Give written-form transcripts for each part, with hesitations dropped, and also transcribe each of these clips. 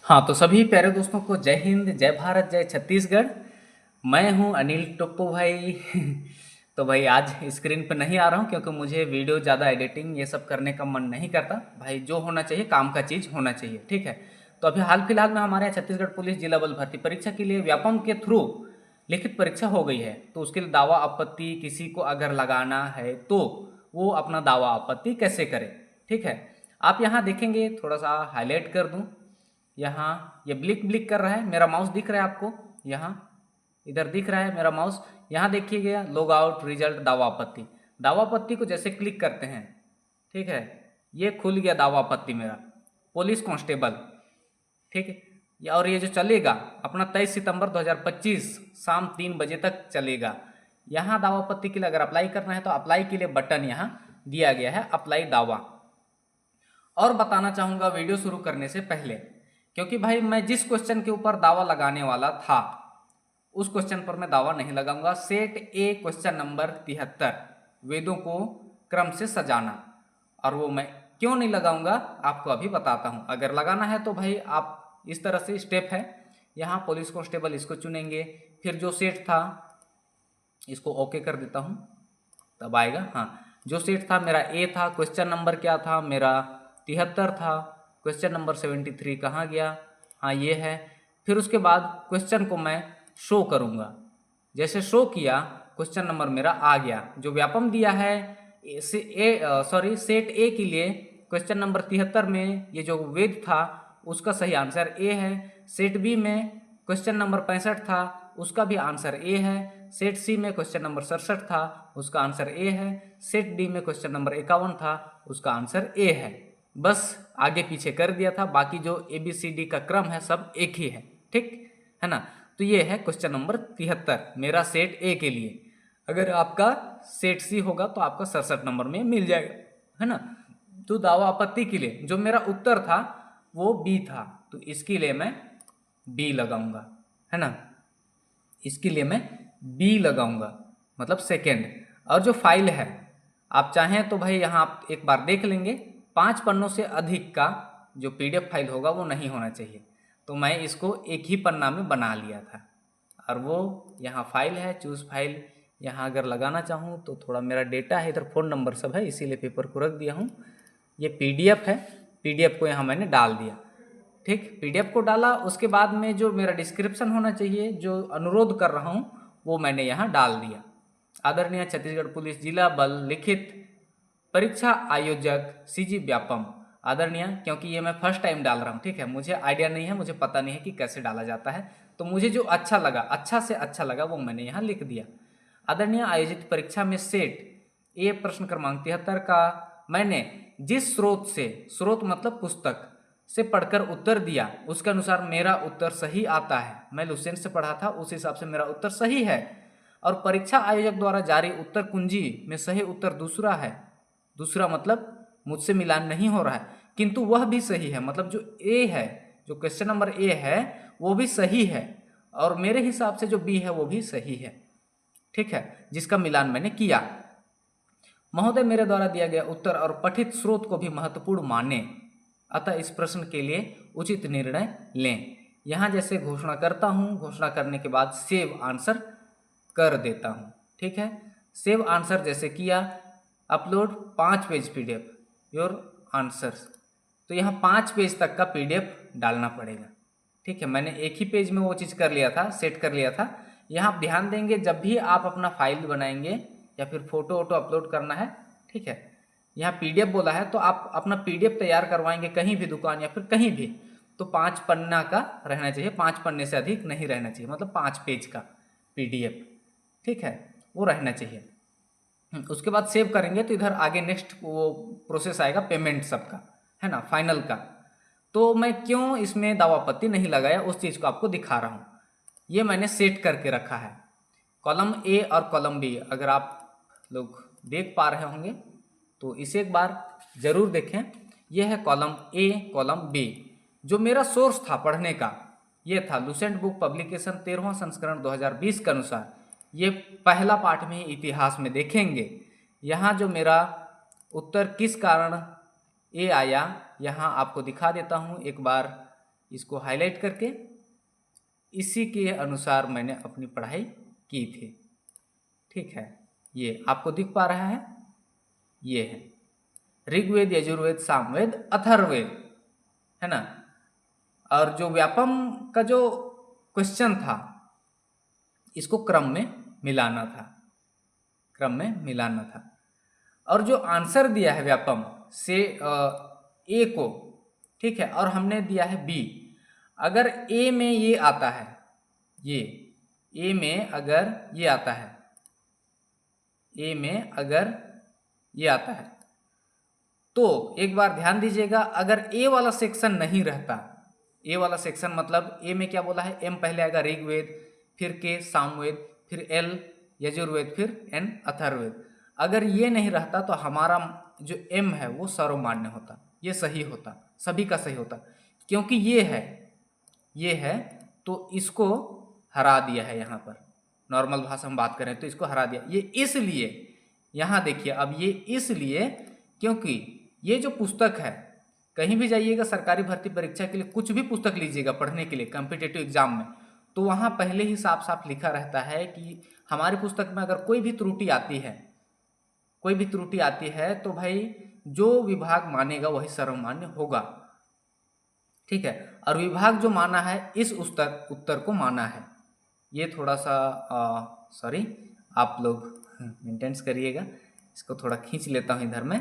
हाँ, तो सभी प्यारे दोस्तों को जय हिंद, जय भारत, जय छत्तीसगढ़। मैं हूँ अनिल टोप्पो भाई। तो भाई आज स्क्रीन पर नहीं आ रहा हूँ क्योंकि मुझे वीडियो ज़्यादा एडिटिंग ये सब करने का मन नहीं करता। भाई जो होना चाहिए काम का चीज़ होना चाहिए, ठीक है। तो अभी हाल फिलहाल में हमारे यहाँ छत्तीसगढ़ पुलिस जिला बल भर्ती परीक्षा के लिए व्यापम के थ्रू लिखित परीक्षा हो गई है। तो उसके लिए दावा आपत्ति किसी को अगर लगाना है तो वो अपना दावा आपत्ति कैसे करे, ठीक है। आप यहाँ देखेंगे, थोड़ा सा हाईलाइट कर दूँ। यहाँ ये ब्लिक ब्लिक कर रहा है, मेरा माउस दिख रहा है आपको? यहाँ इधर दिख रहा है मेरा माउस। यहाँ देखिएगा लॉग आउट रिजल्ट दावा आपत्ति। दावा आपत्ति को जैसे क्लिक करते हैं, ठीक है, ये खुल गया दावा आपत्ति मेरा, पुलिस कांस्टेबल, ठीक है। और ये जो चलेगा अपना 23 सितंबर 2025 शाम 3 बजे तक चलेगा। यहाँ दावा आपत्ति के लिए अगर अप्लाई करना है तो अप्लाई के लिए बटन यहाँ दिया गया है, अप्लाई दावा। और बताना चाहूँगा वीडियो शुरू करने से पहले, क्योंकि भाई मैं जिस क्वेश्चन के ऊपर दावा लगाने वाला था उस क्वेश्चन पर मैं दावा नहीं लगाऊंगा। सेट ए क्वेश्चन नंबर 73, वेदों को क्रम से सजाना, और वो मैं क्यों नहीं लगाऊंगा आपको अभी बताता हूँ। अगर लगाना है तो भाई आप इस तरह से स्टेप है, यहाँ पुलिस कांस्टेबल इसको चुनेंगे, फिर जो सेट था इसको ओके कर देता हूँ तब आएगा। हाँ, जो सेट था मेरा ए था, क्वेश्चन नंबर क्या था मेरा 73 था। क्वेश्चन नंबर 73 कहाँ गया? हाँ ये है। फिर उसके बाद क्वेश्चन को मैं शो करूँगा, जैसे शो किया क्वेश्चन नंबर मेरा आ गया। जो व्यापम दिया है सेट ए के लिए क्वेश्चन नंबर 73 में ये जो वेद था उसका सही आंसर ए है। सेट बी में क्वेश्चन नंबर 65 था, उसका भी आंसर ए है। सेट सी में क्वेश्चन नंबर 67 था, उसका आंसर ए है। सेट डी में क्वेश्चन नंबर 51 था, उसका आंसर ए है। बस आगे पीछे कर दिया था, बाकी जो ए बी सी डी का क्रम है सब एक ही है, ठीक है ना। तो ये है क्वेश्चन नंबर 73 मेरा सेट ए के लिए। अगर आपका सेट सी होगा तो आपका 67 नंबर में मिल जाएगा, है ना। तो दावा आपत्ति के लिए जो मेरा उत्तर था वो बी था, तो इसके लिए मैं बी लगाऊंगा, है ना। इसके लिए मैं बी लगाऊंगा, मतलब सेकेंड। और जो फाइल है आप चाहें तो भाई यहाँ आप एक बार देख लेंगे, 5 पन्नों से अधिक का जो पीडीएफ फाइल होगा वो नहीं होना चाहिए। तो मैं इसको एक ही पन्ना में बना लिया था, और वो यहाँ फाइल है, चूज़ फाइल। यहाँ अगर लगाना चाहूँ तो थोड़ा मेरा डेटा है इधर, फ़ोन नंबर सब है, इसीलिए पेपर को रख दिया हूँ। ये पीडीएफ है, पीडीएफ को यहाँ मैंने डाल दिया, ठीक। पीडीएफ को डाला, उसके बाद में जो मेरा डिस्क्रिप्शन होना चाहिए, जो अनुरोध कर रहा हूँ, वो मैंने यहाँ डाल दिया। आदरणीय छत्तीसगढ़ पुलिस जिला बल लिखित परीक्षा आयोजक सीजी व्यापम आदरणीय, क्योंकि ये मैं फर्स्ट टाइम डाल रहा हूँ, ठीक है। मुझे आइडिया नहीं है, मुझे पता नहीं है कि कैसे डाला जाता है, तो मुझे जो अच्छा लगा, अच्छा से अच्छा लगा, वो मैंने यहाँ लिख दिया। आदरणीय आयोजित परीक्षा में सेट ए प्रश्न क्रमांक 73 का मैंने जिस स्रोत से, स्रोत मतलब पुस्तक से पढ़कर उत्तर दिया उसके अनुसार मेरा उत्तर सही आता है। मैं लुसेंट से पढ़ा था, उस हिसाब से मेरा उत्तर सही है। और परीक्षा आयोजक द्वारा जारी उत्तर कुंजी में सही उत्तर दूसरा है। दूसरा मतलब मुझसे मिलान नहीं हो रहा है, किंतु वह भी सही है, मतलब जो ए है, जो क्वेश्चन नंबर ए है वो भी सही है, और मेरे हिसाब से जो बी है वो भी सही है, ठीक है, जिसका मिलान मैंने किया। महोदय, मेरे द्वारा दिया गया उत्तर और पठित स्रोत को भी महत्वपूर्ण माने, अतः इस प्रश्न के लिए उचित निर्णय लें। यहाँ जैसे घोषणा करता हूँ, घोषणा करने के बाद सेव आंसर कर देता हूँ, ठीक है। सेव आंसर जैसे किया, upload 5 page PDF your answers, तो यहाँ 5 पेज तक का पीडीएफ डालना पड़ेगा, ठीक है। मैंने एक ही पेज में वो चीज़ कर लिया था, सेट कर लिया था। यहाँ आप ध्यान देंगे, जब भी आप अपना फाइल बनाएंगे या फिर फोटो वोटो अपलोड करना है, ठीक है, यहाँ पीडीएफ बोला है तो आप अपना पीडीएफ तैयार करवाएंगे कहीं भी दुकान या फिर कहीं भी, तो 5 पन्ना का रहना चाहिए, 5 पन्ने से अधिक नहीं रहना चाहिए, मतलब 5 पेज का पीडीएफ, ठीक है, वो रहना चाहिए। उसके बाद सेव करेंगे तो इधर आगे नेक्स्ट वो प्रोसेस आएगा पेमेंट सबका, है ना, फाइनल का। तो मैं क्यों इसमें दावा आपत्ति नहीं लगाया उस चीज़ को आपको दिखा रहा हूँ। ये मैंने सेट करके रखा है, कॉलम ए और कॉलम बी, अगर आप लोग देख पा रहे होंगे तो इसे एक बार ज़रूर देखें। यह है कॉलम ए, कॉलम बी। जो मेरा सोर्स था पढ़ने का ये था लुसेंट बुक पब्लिकेशन 13वां संस्करण 2020 के अनुसार। ये पहला पाठ में ही इतिहास में देखेंगे। यहाँ जो मेरा उत्तर किस कारण ए आया, यहाँ आपको दिखा देता हूँ एक बार। इसको हाईलाइट करके इसी के अनुसार मैंने अपनी पढ़ाई की थी। ठीक है, ये आपको दिख पा रहा है, ये है ऋग्वेद, यजुर्वेद, सामवेद, अथर्ववेद, है ना। और जो व्यापम का जो क्वेश्चन था, इसको क्रम में मिलाना था, क्रम में मिलाना था। और जो आंसर दिया है व्यापम से ए को, ठीक है, और हमने दिया है बी। अगर ए में ये आता है, ये ए में अगर ये आता है, ए में अगर ये आता है, तो एक बार ध्यान दीजिएगा, अगर ए वाला सेक्शन नहीं रहता, ए वाला सेक्शन मतलब ए में क्या बोला है, एम पहले आएगा ऋग्वेद, फिर के सामवेद, फिर एल यजुर्वेद, फिर एन अथर्ववेद। अगर ये नहीं रहता तो हमारा जो एम है वो सर्वमान्य होता, ये सही होता, सभी का सही होता। क्योंकि ये है तो इसको हरा दिया है यहाँ पर, नॉर्मल भाषा में बात करें तो इसको हरा दिया। ये इसलिए, यहाँ देखिए अब ये इसलिए क्योंकि ये जो पुस्तक है, कहीं भी जाइएगा सरकारी भर्ती परीक्षा के लिए, कुछ भी पुस्तक लीजिएगा पढ़ने के लिए कॉम्पिटिटिव एग्जाम में, तो वहाँ पहले ही साफ साफ लिखा रहता है कि हमारी पुस्तक में अगर कोई भी त्रुटि आती है, कोई भी त्रुटि आती है तो भाई जो विभाग मानेगा वही सर्वमान्य होगा। ठीक है, और विभाग जो माना है इस उत्तर को माना है। ये थोड़ा सा सॉरी, आप लोग मेंटेनेंस करिएगा, इसको थोड़ा खींच लेता हूँ इधर में।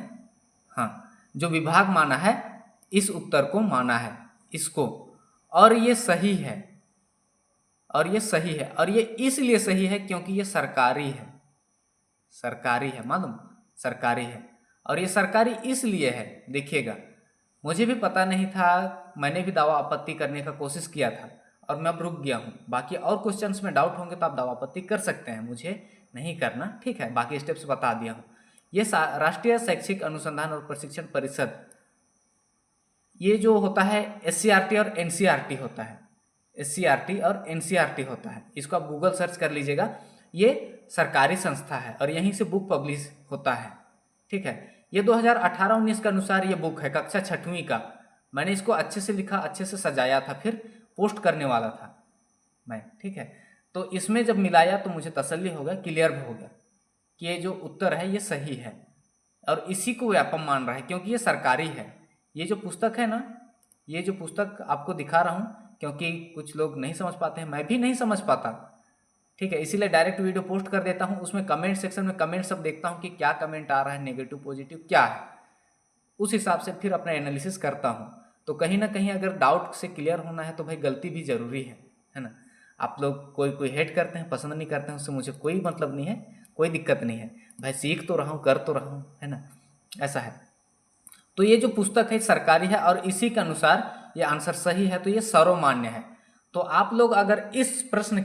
हाँ, जो विभाग माना है इस उत्तर को माना है, इसको, और ये सही है, और ये सही है, और ये इसलिए सही है क्योंकि ये सरकारी है, सरकारी है, मालूम, सरकारी है। और ये सरकारी इसलिए है, देखिएगा, मुझे भी पता नहीं था, मैंने भी दावा आपत्ति करने का कोशिश किया था और मैं अब रुक गया हूँ। बाकी और क्वेश्चंस में डाउट होंगे तो आप दावा आपत्ति कर सकते हैं, मुझे नहीं करना, ठीक है। बाकी स्टेप्स बता दिया हूँ। ये राष्ट्रीय शैक्षिक अनुसंधान और प्रशिक्षण परिषद, ये जो होता है SCRT और NCRT होता है, SCRT और NCRT होता है, इसको आप गूगल सर्च कर लीजिएगा। ये सरकारी संस्था है और यहीं से बुक पब्लिश होता है, ठीक है। ये 2018-19 के अनुसार ये बुक है, कक्षा 6वीं का। मैंने इसको अच्छे से लिखा, अच्छे से सजाया था, फिर पोस्ट करने वाला था मैं, ठीक है। तो इसमें जब मिलाया तो मुझे तसल्ली हो गया, क्लियर हो गया कि ये जो उत्तर है ये सही है, और इसी को व्यापम मान रहा है क्योंकि ये सरकारी है। ये जो पुस्तक है ना, ये जो पुस्तक आपको दिखा रहा हूँ, क्योंकि कुछ लोग नहीं समझ पाते हैं, मैं भी नहीं समझ पाता, ठीक है, इसीलिए डायरेक्ट वीडियो पोस्ट कर देता हूँ। उसमें कमेंट सेक्शन में कमेंट सब देखता हूँ कि क्या कमेंट आ रहा है, नेगेटिव पॉजिटिव क्या है, उस हिसाब से फिर अपना एनालिसिस करता हूँ। तो कहीं ना कहीं अगर डाउट से क्लियर होना है तो भाई गलती भी जरूरी है ना। आप लोग कोई हेट करते हैं, पसंद नहीं करते हैं, उससे मुझे कोई मतलब नहीं है, कोई दिक्कत नहीं है भाई, सीख तो रहा हूँ, कर तो रहा हूँ, है ना, ऐसा है। तो ये जो पुस्तक है सरकारी है और इसी के अनुसार ये आंसर सही है, तो ये सर्वमान्य है। तो आप लोग अगर इस प्रश्न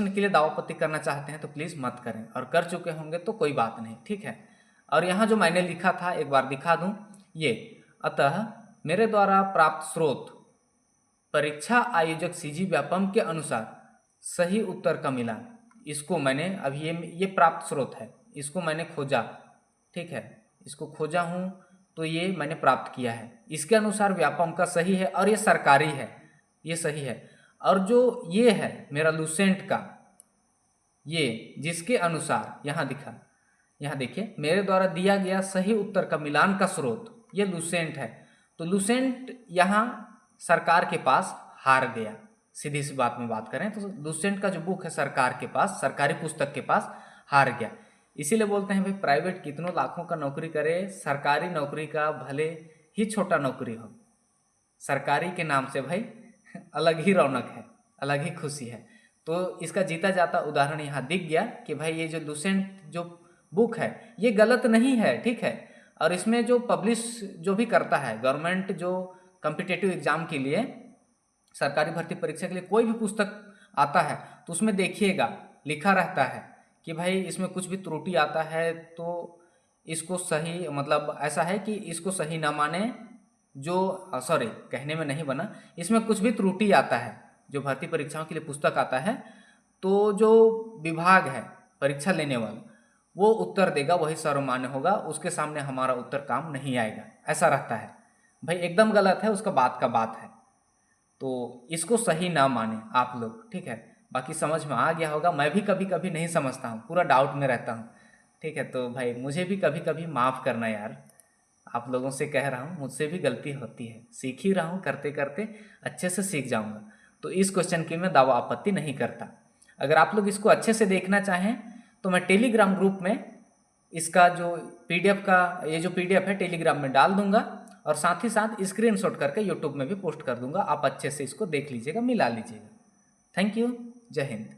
के लिए दावापत्ति करना चाहते हैं तो प्लीज़ मत करें, और कर चुके होंगे तो कोई बात नहीं, ठीक है। और यहाँ जो मैंने लिखा था एक बार दिखा दूँ, ये अतः मेरे द्वारा प्राप्त स्रोत परीक्षा आयोजक CG व्यापम के अनुसार सही उत्तर का मिला, इसको मैंने अभी ये प्राप्त स्रोत है, इसको मैंने खोजा, ठीक है, इसको खोजा हूँ तो ये मैंने प्राप्त किया है, इसके अनुसार व्यापम का सही है और ये सरकारी है, ये सही है। और जो ये है मेरा लूसेंट का, ये जिसके अनुसार यहाँ दिखा, यहाँ देखिए, मेरे द्वारा दिया गया सही उत्तर का मिलान का स्रोत ये लूसेंट है। तो लूसेंट यहाँ सरकार के पास हार गया, सीधी सी बात में बात करें तो लूसेंट का जो बुक है सरकार के पास, सरकारी पुस्तक के पास हार गया। इसीलिए बोलते हैं भाई, प्राइवेट कितनों लाखों का नौकरी करे, सरकारी नौकरी का भले ही छोटा नौकरी हो, सरकारी के नाम से भाई अलग ही रौनक है, अलग ही खुशी है। तो इसका जीता जाता उदाहरण यहाँ दिख गया कि भाई ये जो लूसेंट जो बुक है ये गलत नहीं है, ठीक है। और इसमें जो पब्लिश जो भी करता है गवर्नमेंट, जो कॉम्पिटिटिव एग्जाम के लिए, सरकारी भर्ती परीक्षा के लिए कोई भी पुस्तक आता है तो उसमें देखिएगा लिखा रहता है कि भाई इसमें कुछ भी त्रुटि आता है तो इसको सही, मतलब ऐसा है कि इसको सही ना माने, जो सॉरी कहने में नहीं बना, इसमें कुछ भी त्रुटि आता है, जो भर्ती परीक्षाओं के लिए पुस्तक आता है तो जो विभाग है परीक्षा लेने वाला वो उत्तर देगा, वही सर्वमान्य होगा, उसके सामने हमारा उत्तर काम नहीं आएगा, ऐसा रहता है। भाई एकदम गलत है, उसका बात का बात है, तो इसको सही ना माने आप लोग, ठीक है। बाकी समझ में आ गया होगा, मैं भी कभी कभी नहीं समझता हूँ, पूरा डाउट में रहता हूँ, ठीक है। तो भाई मुझे भी कभी कभी माफ़ करना यार, आप लोगों से कह रहा हूँ, मुझसे भी गलती होती है, सीख ही रहा हूँ, करते करते अच्छे से सीख जाऊँगा। तो इस क्वेश्चन की मैं दावा आपत्ति नहीं करता। अगर आप लोग इसको अच्छे से देखना चाहें तो मैं टेलीग्राम ग्रुप में इसका जो पीडीएफ का, ये जो पीडीएफ है टेलीग्राम में डाल दूंगा, और साथ ही साथ स्क्रीनशॉट करके यूट्यूब में भी पोस्ट कर दूंगा, आप अच्छे से इसको देख लीजिएगा, मिला लीजिएगा। थैंक यू, जय हिंद।